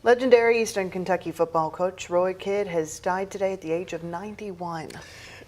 Legendary Eastern Kentucky football coach Roy Kidd has died today at the age of 91.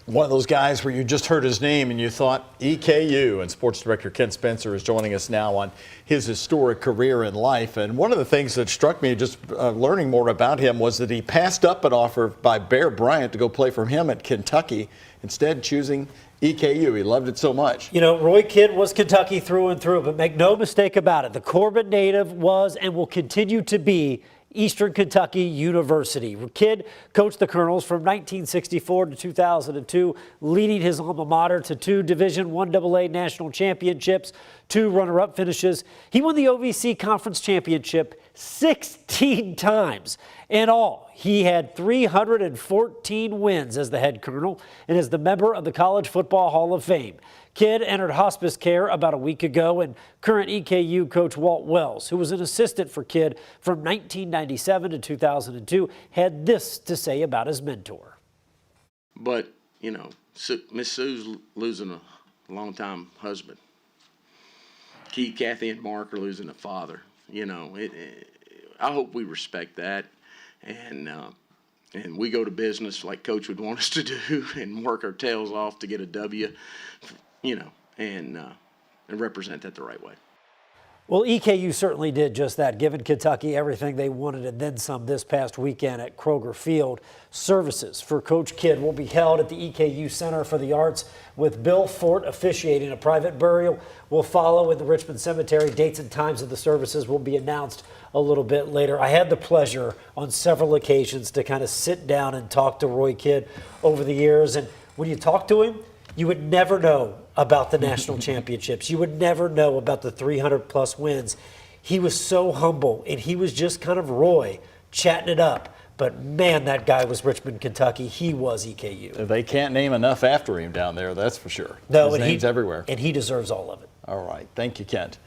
One of those guys where you just heard his name and you thought EKU, and sports director Ken Spencer is joining us now on his historic career in life. And one of the things that struck me just learning more about him was that he passed up an offer by Bear Bryant to go play for him at Kentucky, instead choosing EKU. He loved it so much. You know, Roy Kidd was Kentucky through and through, but make no mistake about it, the Corbin native was and will continue to be Eastern Kentucky University. Kidd coached the Colonels from 1964 to 2002, leading his alma mater to 2 Division I AA national championships, 2 runner-up finishes. He won the OVC Conference Championship 16 times. In all, he had 314 wins as the head colonel and is the member of the College Football Hall of Fame. Kidd entered hospice care about a week ago, and current EKU coach Walt Wells, who was an assistant for Kidd from 1997 to 2002, had this to say about his mentor. But, you know, Miss Sue's losing a longtime husband. Keith, Kathy, and Mark are losing a father. You know, I hope we respect that, and we go to business like Coach would want us to do and work our tails off to get a W, you know, and represent that the right way. Well, EKU certainly did just that, giving Kentucky everything they wanted and then some this past weekend at Kroger Field. Services for Coach Kidd will be held at the EKU Center for the Arts, with Bill Fort officiating. A private burial will follow in the Richmond Cemetery. Dates and times of the services will be announced a little bit later. I had the pleasure on several occasions to kind of sit down and talk to Roy Kidd over the years, and when you talk to him, you would never know about the national championships. You would never know about the 300-plus wins. He was so humble, and he was just kind of Roy, chatting it up. But, man, that guy was Richmond, Kentucky. He was EKU. They can't name enough after him down there, that's for sure. No, his name's everywhere. And he deserves all of it. All right. Thank you, Kent.